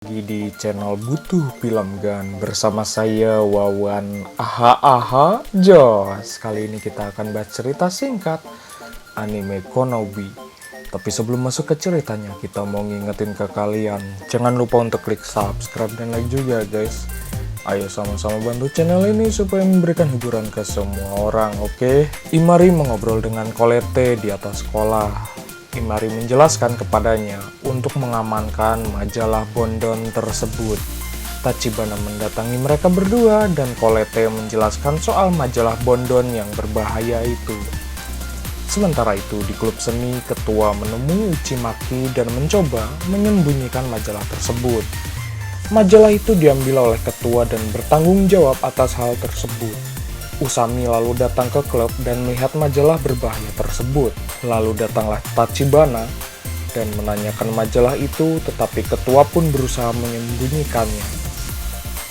Lagi di channel Butuh Film Gun bersama saya Wawan. Aha Jos. Kali ini kita akan bahas cerita singkat anime Konobi. Tapi sebelum masuk ke ceritanya, kita mau ngingetin ke kalian, jangan lupa untuk klik subscribe dan like juga guys. Ayo sama-sama bantu channel ini supaya memberikan hiburan ke semua orang, oke? Imari mengobrol dengan Colette di atas sekolah. Imari menjelaskan kepadanya untuk mengamankan majalah Bondon tersebut. Tachibana mendatangi mereka berdua dan Colette menjelaskan soal majalah Bondon yang berbahaya itu. Sementara itu di klub seni, ketua menemui Uchimaki dan mencoba menyembunyikan majalah tersebut. Majalah itu diambil oleh ketua dan bertanggung jawab atas hal tersebut. Usami lalu datang ke klub dan melihat majalah berbahaya tersebut. Lalu datanglah Tachibana dan menanyakan majalah itu, tetapi ketua pun berusaha menyembunyikannya.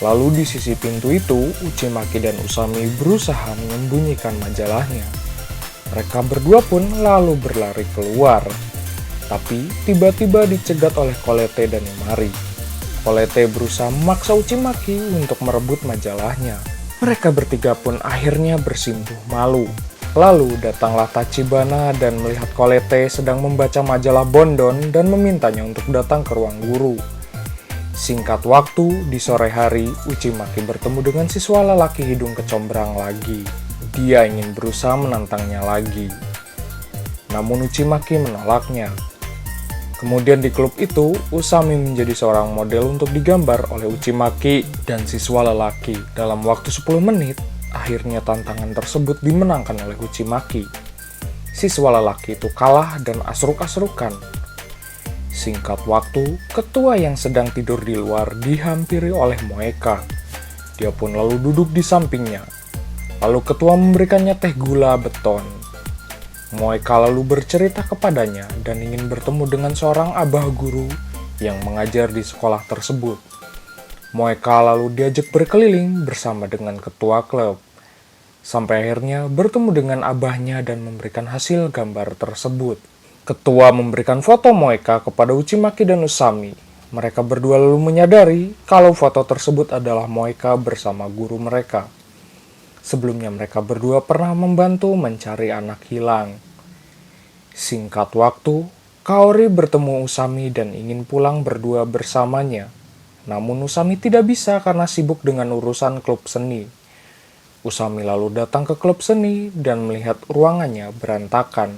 Lalu di sisi pintu itu, Uchimaki dan Usami berusaha menyembunyikan majalahnya. Mereka berdua pun lalu berlari keluar. Tapi tiba-tiba dicegat oleh Colette dan Imari. Colette berusaha memaksa Uchimaki untuk merebut majalahnya. Mereka bertiga pun akhirnya bersimpuh malu. Lalu datanglah Tachibana dan melihat Colette sedang membaca majalah Bondon dan memintanya untuk datang ke ruang guru. Singkat waktu, di sore hari, Uchimaki bertemu dengan siswa lelaki hidung kecombrang lagi. Dia ingin berusaha menantangnya lagi. Namun Uchimaki menolaknya. Kemudian di klub itu, Usami menjadi seorang model untuk digambar oleh Uchimaki dan siswa lelaki. Dalam waktu 10 menit, akhirnya tantangan tersebut dimenangkan oleh Uchimaki. Siswa lelaki itu kalah dan asruk-asrukan. Singkat waktu, ketua yang sedang tidur di luar dihampiri oleh Moeka. Dia pun lalu duduk di sampingnya. Lalu ketua memberikannya teh gula beton. Moeka lalu bercerita kepadanya dan ingin bertemu dengan seorang abah guru yang mengajar di sekolah tersebut. Moeka lalu diajak berkeliling bersama dengan ketua klub. Sampai akhirnya bertemu dengan abahnya dan memberikan hasil gambar tersebut. Ketua memberikan foto Moeka kepada Uchimaki dan Usami. Mereka berdua lalu menyadari kalau foto tersebut adalah Moeka bersama guru mereka. Sebelumnya mereka berdua pernah membantu mencari anak hilang. Singkat waktu, Kaori bertemu Usami dan ingin pulang berdua bersamanya. Namun Usami tidak bisa karena sibuk dengan urusan klub seni. Usami lalu datang ke klub seni dan melihat ruangannya berantakan.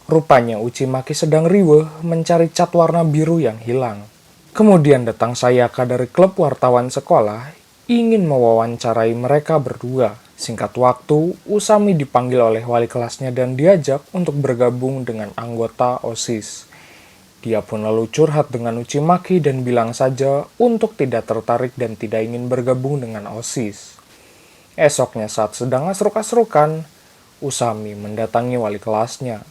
Rupanya Uchimaki sedang riweuh mencari cat warna biru yang hilang. Kemudian datang Sayaka dari klub wartawan sekolah ingin mewawancarai mereka berdua. Singkat waktu, Usami dipanggil oleh wali kelasnya dan diajak untuk bergabung dengan anggota OSIS. Dia pun lalu curhat dengan Uchimaki dan bilang saja untuk tidak tertarik dan tidak ingin bergabung dengan OSIS. Esoknya saat sedang asruk-asrukan, Usami mendatangi wali kelasnya.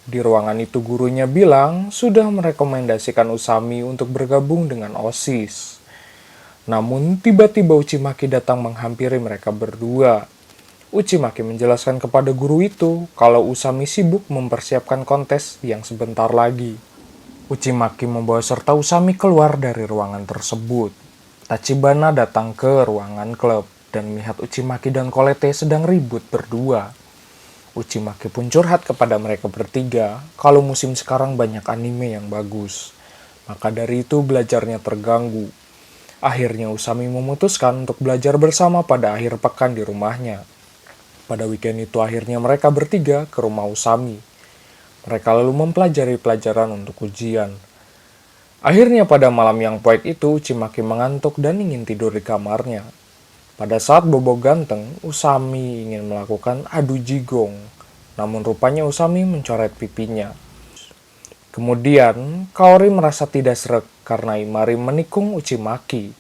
Di ruangan itu gurunya bilang sudah merekomendasikan Usami untuk bergabung dengan OSIS. Namun tiba-tiba Uchimaki datang menghampiri mereka berdua. Uchimaki menjelaskan kepada guru itu kalau Usami sibuk mempersiapkan kontes yang sebentar lagi. Uchimaki membawa serta Usami keluar dari ruangan tersebut. Tachibana datang ke ruangan klub dan melihat Uchimaki dan Colette sedang ribut berdua. Uchimaki pun curhat kepada mereka bertiga kalau musim sekarang banyak anime yang bagus. Maka dari itu belajarnya terganggu. Akhirnya Usami memutuskan untuk belajar bersama pada akhir pekan di rumahnya. Pada weekend itu akhirnya mereka bertiga ke rumah Usami. Mereka lalu mempelajari pelajaran untuk ujian. Akhirnya pada malam yang pahit itu Uchimaki mengantuk dan ingin tidur di kamarnya. Pada saat bobo ganteng, Usami ingin melakukan adu jigong. Namun rupanya Usami mencoret pipinya. Kemudian, Kaori merasa tidak sreg karena Imari menikung Uchimaki.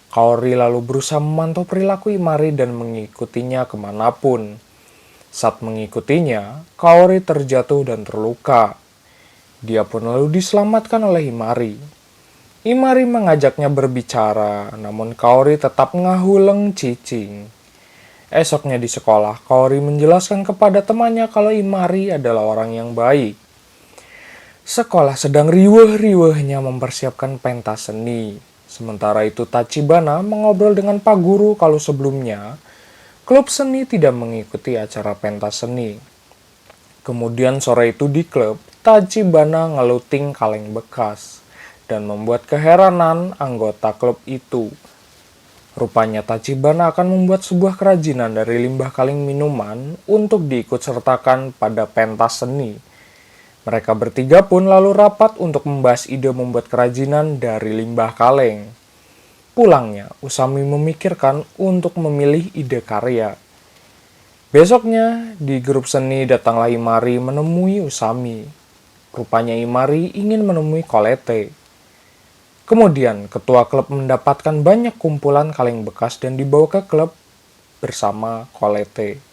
Kaori lalu berusaha memantau perilaku Imari dan mengikutinya kemanapun. Saat mengikutinya, Kaori terjatuh dan terluka. Dia pun lalu diselamatkan oleh Imari. Imari mengajaknya berbicara, namun Kaori tetap ngahuleng cicing. Esoknya di sekolah, Kaori menjelaskan kepada temannya kalau Imari adalah orang yang baik. Sekolah sedang riweuh-riweuhnya mempersiapkan pentas seni. Sementara itu Tachibana mengobrol dengan Pak Guru kalau sebelumnya klub seni tidak mengikuti acara pentas seni. Kemudian sore itu di klub, Tachibana ngeluting kaleng bekas dan membuat keheranan anggota klub itu. Rupanya Tachibana akan membuat sebuah kerajinan dari limbah kaleng minuman untuk diikutsertakan pada pentas seni. Mereka bertiga pun lalu rapat untuk membahas ide membuat kerajinan dari limbah kaleng. Pulangnya, Usami memikirkan untuk memilih ide karya. Besoknya, di grup seni datanglah Imari menemui Usami. Rupanya Imari ingin menemui Colette. Kemudian, ketua klub mendapatkan banyak kumpulan kaleng bekas dan dibawa ke klub bersama Colette.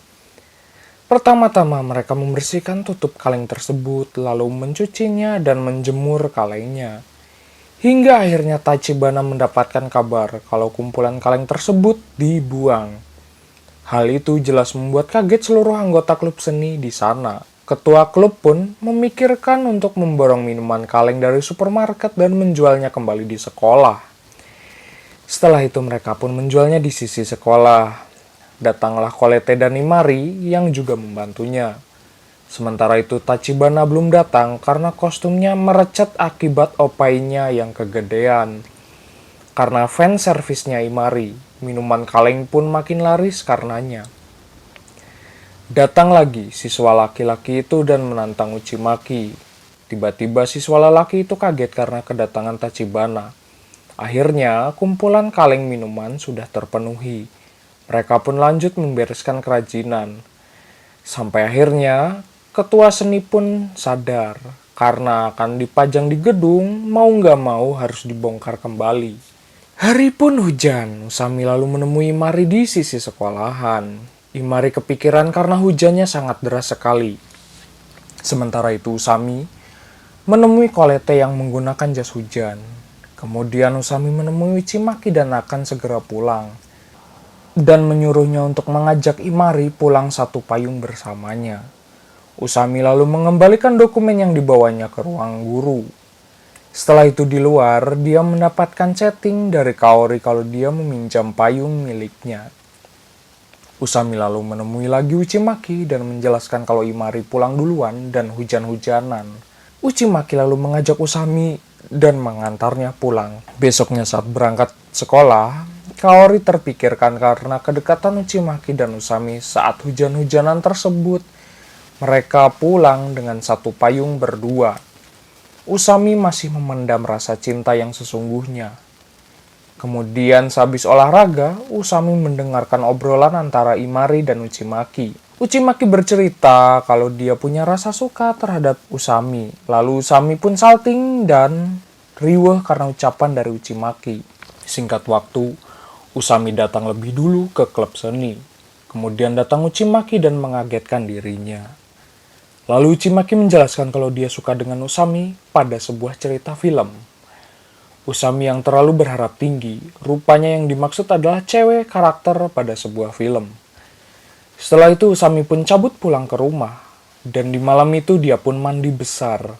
Pertama-tama mereka membersihkan tutup kaleng tersebut, lalu mencucinya dan menjemur kalengnya. Hingga akhirnya Tachibana mendapatkan kabar kalau kumpulan kaleng tersebut dibuang. Hal itu jelas membuat kaget seluruh anggota klub seni di sana. Ketua klub pun memikirkan untuk memborong minuman kaleng dari supermarket dan menjualnya kembali di sekolah. Setelah itu mereka pun menjualnya di sisi sekolah. Datanglah Colette dan Imari yang juga membantunya. Sementara itu Tachibana belum datang karena kostumnya merecet akibat opainya yang kegedean. Karena fans servisnya Imari, minuman kaleng pun makin laris karenanya. Datang lagi siswa laki-laki itu dan menantang Uchimaki. Tiba-tiba siswa lelaki itu kaget karena kedatangan Tachibana. Akhirnya kumpulan kaleng minuman sudah terpenuhi. Mereka pun lanjut membereskan kerajinan. Sampai akhirnya ketua seni pun sadar karena akan dipajang di gedung, mau nggak mau harus dibongkar kembali. Hari pun hujan, Usami lalu menemui Imari di sisi sekolahan. Imari kepikiran karena hujannya sangat deras sekali. Sementara itu Usami menemui Colette yang menggunakan jas hujan. Kemudian Usami menemui Uchimaki dan akan segera pulang. Dan menyuruhnya untuk mengajak Imari pulang satu payung bersamanya. Usami lalu mengembalikan dokumen yang dibawanya ke ruang guru. Setelah itu di luar, dia mendapatkan chatting dari Kaori kalau dia meminjam payung miliknya. Usami lalu menemui lagi Uchimaki dan menjelaskan kalau Imari pulang duluan dan hujan-hujanan. Uchimaki lalu mengajak Usami dan mengantarnya pulang. Besoknya saat berangkat sekolah, Kaori terpikirkan karena kedekatan Uchimaki dan Usami saat hujan-hujanan tersebut. Mereka pulang dengan satu payung berdua. Usami masih memendam rasa cinta yang sesungguhnya. Kemudian sehabis olahraga, Usami mendengarkan obrolan antara Imari dan Uchimaki. Uchimaki bercerita kalau dia punya rasa suka terhadap Usami. Lalu Usami pun salting dan riweuh karena ucapan dari Uchimaki. Singkat waktu, Usami datang lebih dulu ke klub seni. Kemudian datang Uchimaki dan mengagetkan dirinya. Lalu Uchimaki menjelaskan kalau dia suka dengan Usami pada sebuah cerita film. Usami yang terlalu berharap tinggi, rupanya yang dimaksud adalah cewek karakter pada sebuah film. Setelah itu Usami pun cabut pulang ke rumah, dan di malam itu dia pun mandi besar.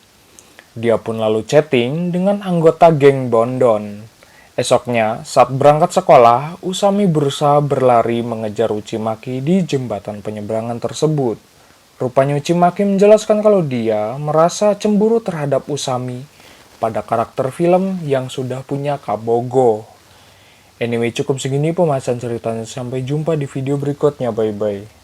Dia pun lalu chatting dengan anggota geng Bondon. Esoknya, saat berangkat sekolah, Usami berusaha berlari mengejar Uchimaki di jembatan penyeberangan tersebut. Rupanya Uchimaki menjelaskan kalau dia merasa cemburu terhadap Usami pada karakter film yang sudah punya Kabogo. Anyway, cukup segini pembahasan ceritanya. Sampai jumpa di video berikutnya. Bye-bye.